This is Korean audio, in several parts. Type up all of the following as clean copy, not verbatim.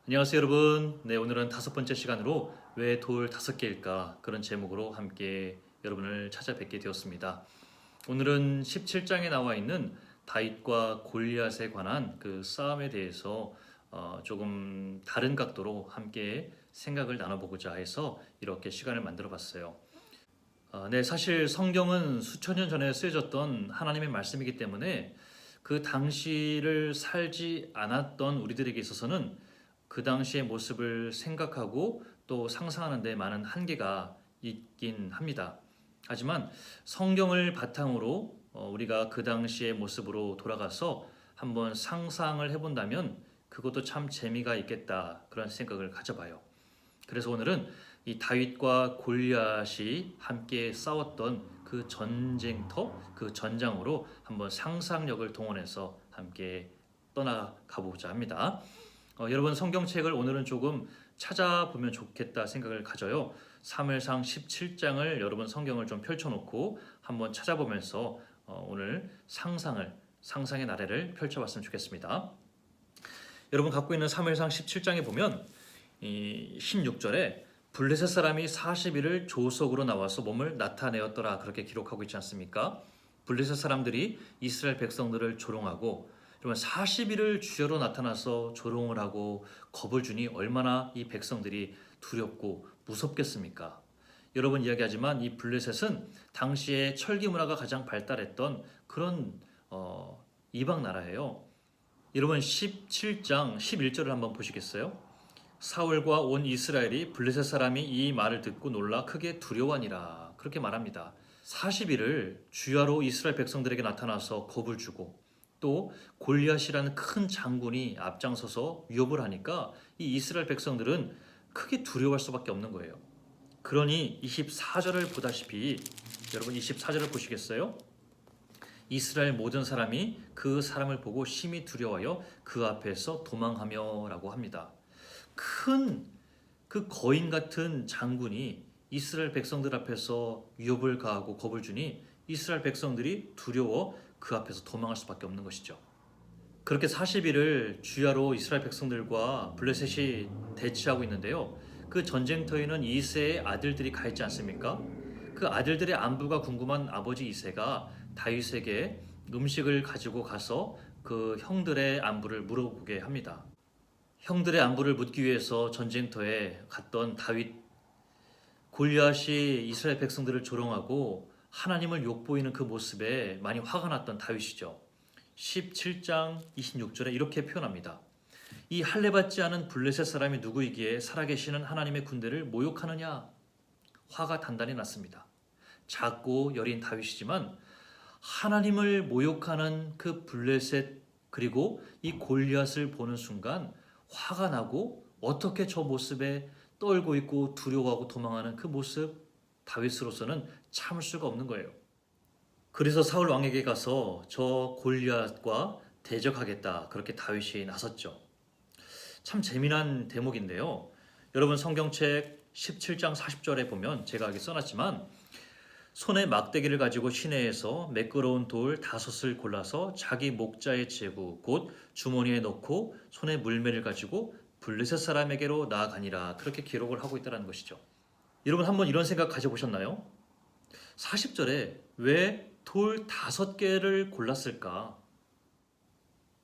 안녕하세요 여러분. 네, 오늘은 다섯 번째 시간으로 왜 돌 다섯 개일까 그런 제목으로 함께 여러분을 찾아뵙게 되었습니다. 오늘은 17장에 나와 있는 다윗과 골리앗에 관한 그 싸움에 대해서 조금 다른 각도로 함께 생각을 나눠보고자 해서 이렇게 시간을 만들어 봤어요. 네, 사실 성경은 수천 년 전에 쓰여졌던 하나님의 말씀이기 때문에 그 당시를 살지 않았던 우리들에게 있어서는 그 당시의 모습을 생각하고 또 상상하는 데 많은 한계가 있긴 합니다. 하지만 성경을 바탕으로 우리가 그 당시의 모습으로 돌아가서 한번 상상을 해본다면 그것도 참 재미가 있겠다 그런 생각을 가져봐요. 그래서 오늘은 이 다윗과 골리앗이 함께 싸웠던 그 전쟁터, 그 전장으로 한번 상상력을 동원해서 함께 떠나가 보자 합니다. 여러분 성경책을 오늘은 조금 찾아보면 좋겠다 생각을 가져요. 사무엘상 17장을 여러분 성경을 좀 펼쳐놓고 한번 찾아보면서 오늘 상상의 나래를 펼쳐봤으면 좋겠습니다. 여러분 갖고 있는 사무엘상 17장에 보면 이 16절에 블레셋 사람이 40일을 조석으로 나와서 몸을 나타내었더라 그렇게 기록하고 있지 않습니까? 블레셋 사람들이 이스라엘 백성들을 조롱하고 그러면 40일을 주여로 나타나서 조롱을 하고 겁을 주니 얼마나 이 백성들이 두렵고 무섭겠습니까? 여러분 이야기하지만 이 블레셋은 당시에 철기 문화가 가장 발달했던 그런 이방 나라예요. 여러분 17장 11절을 한번 보시겠어요? 사울과 온 이스라엘이 블레셋 사람이 이 말을 듣고 놀라 크게 두려워하니라 그렇게 말합니다. 40일을 주야로 이스라엘 백성들에게 나타나서 겁을 주고 또 골리앗이라는 큰 장군이 앞장서서 위협을 하니까 이 이스라엘 백성들은 크게 두려워할 수밖에 없는 거예요. 그러니 24절을 보다시피 여러분 24절을 보시겠어요? 이스라엘 모든 사람이 그 사람을 보고 심히 두려워하여 그 앞에서 도망하며 라고 합니다. 큰 그 거인 같은 장군이 이스라엘 백성들 앞에서 위협을 가하고 겁을 주니 이스라엘 백성들이 두려워 그 앞에서 도망할 수밖에 없는 것이죠. 그렇게 40일을 주야로 이스라엘 백성들과 블레셋이 대치하고 있는데요. 그 전쟁터에는 이새의 아들들이 가 있지 않습니까? 그 아들들의 안부가 궁금한 아버지 이새가 다윗에게 음식을 가지고 가서 그 형들의 안부를 물어보게 합니다. 형들의 안부를 묻기 위해서 전쟁터에 갔던 다윗, 골리앗이 이스라엘 백성들을 조롱하고 하나님을 욕보이는 그 모습에 많이 화가 났던 다윗이죠. 17장 26절에 이렇게 표현합니다. 이 할례받지 않은 블레셋 사람이 누구이기에 살아계시는 하나님의 군대를 모욕하느냐? 화가 단단히 났습니다. 작고 여린 다윗이지만 하나님을 모욕하는 그 블레셋 그리고 이 골리앗을 보는 순간 화가 나고 어떻게 저 모습에 떨고 있고 두려워하고 도망하는 그 모습 다윗으로서는 참을 수가 없는 거예요. 그래서 사울 왕에게 가서 저 골리앗과 대적하겠다 그렇게 다윗이 나섰죠. 참 재미난 대목인데요. 여러분 성경책 17장 40절에 보면 제가 여기 써놨지만 손에 막대기를 가지고 시내에서 매끄러운 돌 5을 골라서 자기 목자의 제구 곧 주머니에 넣고 손에 물매를 가지고 블레셋 사람에게로 나아가니라 그렇게 기록을 하고 있다는 것이죠. 여러분 한번 이런 생각 가져보셨나요? 40절에 왜 돌 5개를 골랐을까?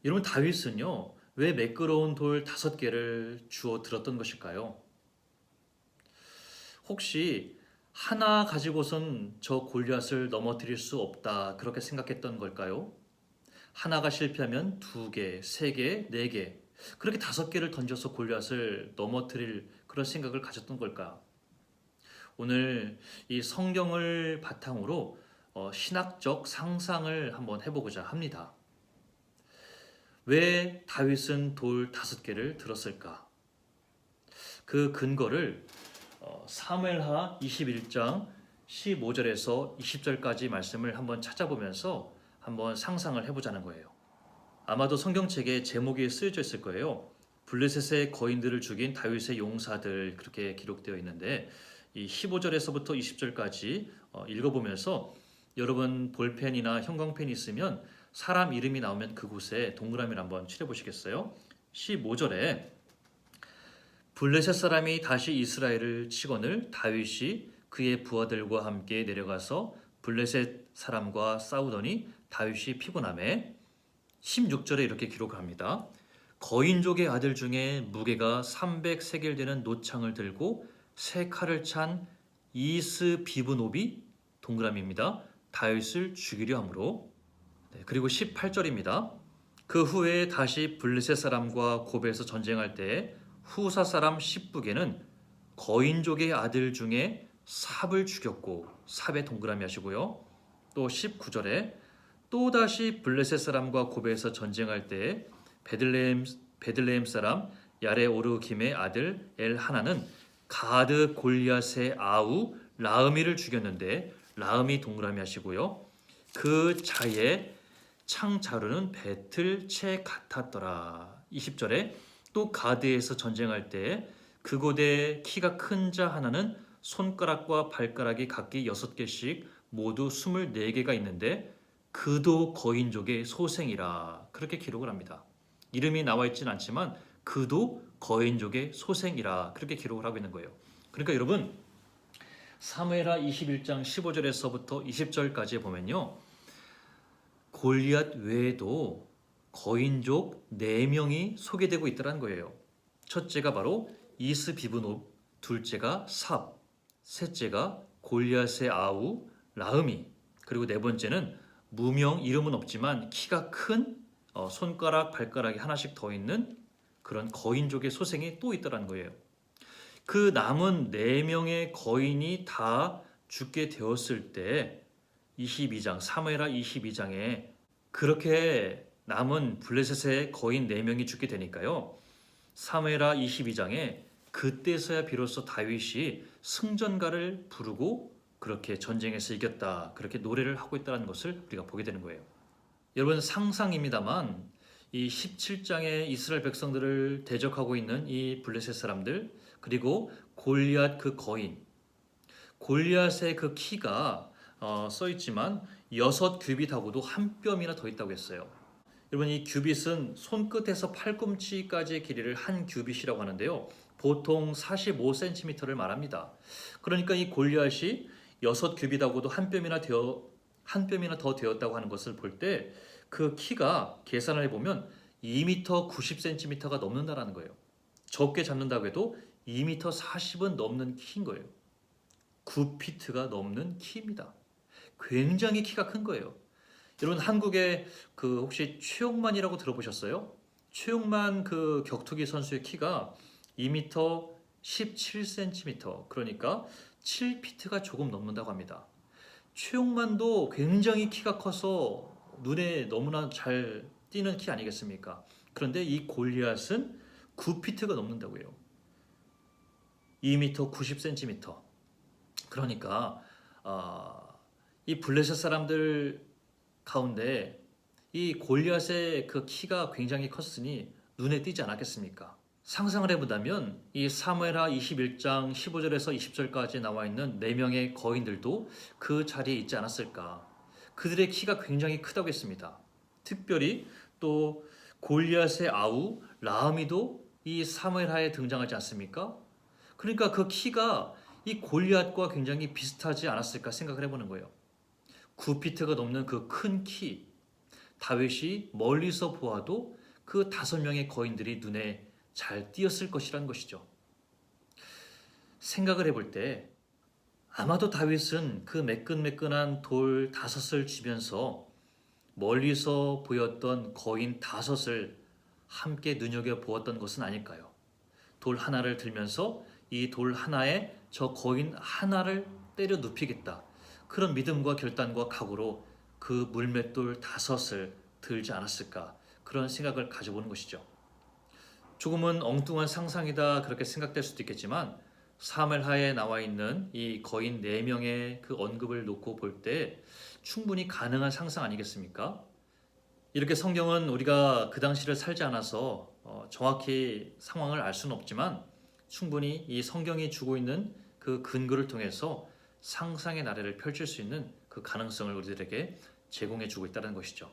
여러분 다윗은요 왜 매끄러운 돌 5개를 주워 들었던 것일까요? 혹시 하나 가지고선 저 골리앗을 넘어뜨릴 수 없다 그렇게 생각했던 걸까요? 하나가 실패하면 2개, 3개, 4개 그렇게 5개를 던져서 골리앗을 넘어뜨릴 그런 생각을 가졌던 걸까? 오늘 이 성경을 바탕으로 신학적 상상을 한번 해보고자 합니다. 왜 다윗은 돌 5개를 들었을까? 그 근거를 사무엘하 21장 15절에서 20절까지 말씀을 한번 찾아보면서 한번 상상을 해보자는 거예요. 아마도 성경책에 제목이 쓰여져 있을 거예요. 블레셋의 거인들을 죽인 다윗의 용사들 그렇게 기록되어 있는데 이 15절에서부터 20절까지 읽어보면서 여러분 볼펜이나 형광펜이 있으면 사람 이름이 나오면 그곳에 동그라미를 한번 칠해보시겠어요? 15절에 블레셋 사람이 다시 이스라엘을 치거늘 다윗이 그의 부하들과 함께 내려가서 블레셋 사람과 싸우더니 다윗이 피곤하매 16절에 이렇게 기록합니다. 거인족의 아들 중에 무게가 300세겔 되는 노창을 들고 세 칼을 찬 이스비브노비 동그라미입니다. 다윗을 죽이려 함으로. 그리고 18절입니다. 그 후에 다시 블레셋 사람과 고베에서 전쟁할 때 후사 사람 십북에는 거인족의 아들 중에 삽을 죽였고, 삽의 동그라미 하시고요. 또 19절에 또다시 블레셋 사람과 고베에서 전쟁할 때 베들레헴 사람 야레오르김의 아들 엘하나는 가드 골리앗의 아우 라흐미를 죽였는데, 라흐미 동그라미 하시고요. 그 자의 창자루는 배틀 채 같았더라. 20절에 또 가드에서 전쟁할 때 그곳에 키가 큰 자 하나는 손가락과 발가락이 각기 6개씩 모두 24개가 있는데 그도 거인족의 소생이라. 그렇게 기록을 합니다. 이름이 나와 있지는 않지만 그도 거인족의 소생이라. 그렇게 기록을 하고 있는 거예요. 그러니까 여러분, 사무엘하 21장 15절에서부터 20절까지 보면요, 골리앗 외에도 거인족 4명이 소개되고 있다는 거예요. 첫째가 바로 이스비브노, 둘째가 삽, 셋째가 골리앗의 아우 라흐미, 그리고 네 번째는 무명, 이름은 없지만 키가 큰 손가락, 발가락이 하나씩 더 있는 그런 거인족의 소생이 또 있다는 거예요. 그 남은 4명의 거인이 다 죽게 되었을 때 22장, 사무엘하 22장에 그렇게 남은 블레셋의 거인 4명이 죽게 되니까요, 사무엘하 22장에 그때서야 비로소 다윗이 승전가를 부르고 그렇게 전쟁에서 이겼다, 그렇게 노래를 하고 있다는 것을 우리가 보게 되는 거예요. 여러분, 상상입니다만 이 17장의 이스라엘 백성들을 대적하고 있는 이 블레셋 사람들, 그리고 골리앗 그 거인, 골리앗의 그 키가 써 있지만 6규빗하고도 한 뼘이나 더 있다고 했어요. 여러분, 이 규빗은 손끝에서 팔꿈치까지의 길이를 한 규빗이라고 하는데요, 보통 45cm를 말합니다. 그러니까 이 골리앗이 6규빗하고도 한 뼘이나 더 되었다고 하는 것을 볼 때 그 키가 계산을 해보면 2m 90cm가 넘는다는 거예요. 적게 잡는다고 해도 2m 40은 넘는 키인 거예요. 9피트가 넘는 키입니다. 굉장히 키가 큰 거예요. 여러분, 한국에 그 혹시 최용만이라고 들어보셨어요? 최용만 그 격투기 선수의 키가 2m 17cm, 그러니까 7피트가 조금 넘는다고 합니다. 최용만도 굉장히 키가 커서 눈에 너무나 잘 띄는 키 아니겠습니까? 그런데 이 골리앗은 9피트가 넘는다고 해요. 2m 90cm. 그러니까 이 블레셋 사람들 가운데 이 골리앗의 그 키가 굉장히 컸으니 눈에 띄지 않았겠습니까? 상상을 해보자면 이 사무엘하 21장 15절에서 20절까지 나와 있는 4명의 거인들도 그 자리에 있지 않았을까? 그들의 키가 굉장히 크다고 했습니다. 특별히 또 골리앗의 아우 라흐미도 이 사무엘하에 등장하지 않습니까? 그러니까 그 키가 이 골리앗과 굉장히 비슷하지 않았을까 생각을 해보는 거예요. 9피트가 넘는 그 큰 키, 다윗이 멀리서 보아도 그 5명의 거인들이 눈에 잘 띄었을 것이라는 것이죠. 생각을 해볼 때 아마도 다윗은 그 매끈매끈한 돌 5을 쥐면서 멀리서 보였던 거인 5을 함께 눈여겨보았던 것은 아닐까요? 돌 하나를 들면서 이 돌 하나에 저 거인 하나를 때려 눕히겠다, 그런 믿음과 결단과 각오로 그 물맷돌 5을 들지 않았을까, 그런 생각을 가져보는 것이죠. 조금은 엉뚱한 상상이다 그렇게 생각될 수도 있겠지만 사무엘하에 나와 있는 이 거인 4명의 그 언급을 놓고 볼 때 충분히 가능한 상상 아니겠습니까? 이렇게 성경은 우리가 그 당시를 살지 않아서 정확히 상황을 알 수는 없지만 충분히 이 성경이 주고 있는 그 근거를 통해서 상상의 나래를 펼칠 수 있는 그 가능성을 우리들에게 제공해 주고 있다는 것이죠.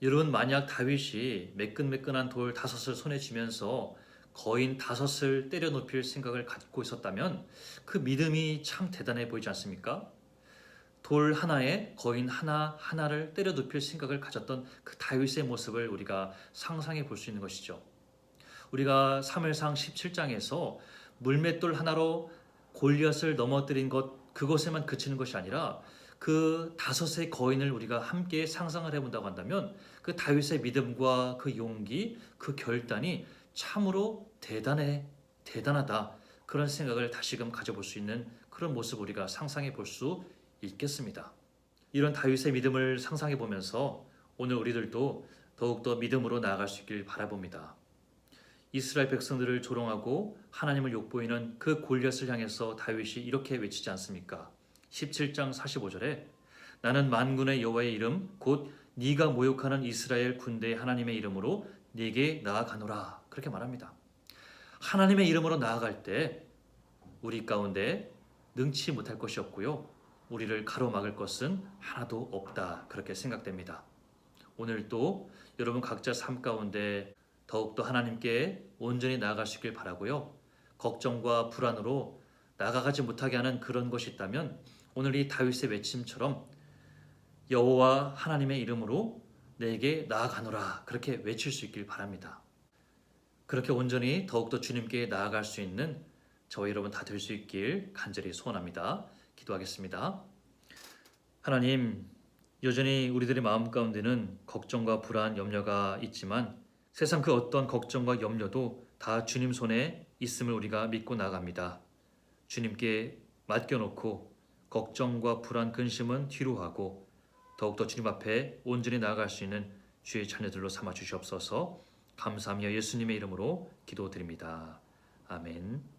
여러분, 만약 다윗이 매끈매끈한 돌 5을 손에 쥐면서 거인 5을 때려 눕힐 생각을 갖고 있었다면 그 믿음이 참 대단해 보이지 않습니까? 돌 하나에 거인 하나를 때려 눕힐 생각을 가졌던 그 다윗의 모습을 우리가 상상해 볼 수 있는 것이죠. 우리가 사무엘상 17장에서 물맷돌 하나로 골리앗을 넘어뜨린 것, 그것에만 그치는 것이 아니라 그 5의 거인을 우리가 함께 상상을 해본다고 한다면 그 다윗의 믿음과 그 용기, 그 결단이 참으로 대단하다. 그런 생각을 다시금 가져볼 수 있는 그런 모습 우리가 상상해 볼 수 있겠습니다. 이런 다윗의 믿음을 상상해 보면서 오늘 우리들도 더욱더 믿음으로 나아갈 수 있길 바라봅니다. 이스라엘 백성들을 조롱하고 하나님을 욕보이는 그 골리앗을 향해서 다윗이 이렇게 외치지 않습니까? 17장 45절에 나는 만군의 여호와의 이름 곧 네가 모욕하는 이스라엘 군대의 하나님의 이름으로 네게 나아가노라. 그렇게 말합니다. 하나님의 이름으로 나아갈 때 우리 가운데 능치 못할 것이 없고요. 우리를 가로막을 것은 하나도 없다. 그렇게 생각됩니다. 오늘 또 여러분 각자 삶 가운데 더욱더 하나님께 온전히 나아갈 수 있길 바라고요. 걱정과 불안으로 나아가지 못하게 하는 그런 것이 있다면 오늘 이 다윗의 외침처럼 여호와 하나님의 이름으로 내게 나아가노라 그렇게 외칠 수 있길 바랍니다. 그렇게 온전히 더욱더 주님께 나아갈 수 있는 저와 여러분 다 될 수 있길 간절히 소원합니다. 기도하겠습니다. 하나님, 여전히 우리들의 마음 가운데는 걱정과 불안, 염려가 있지만 세상 그 어떤 걱정과 염려도 다 주님 손에 있음을 우리가 믿고 나갑니다. 주님께 맡겨놓고 걱정과 불안, 근심은 뒤로 하고 더욱더 주님 앞에 온전히 나아갈 수 있는 주의 자녀들로 삼아 주시옵소서. 감사하며 예수님의 이름으로 기도드립니다. 아멘.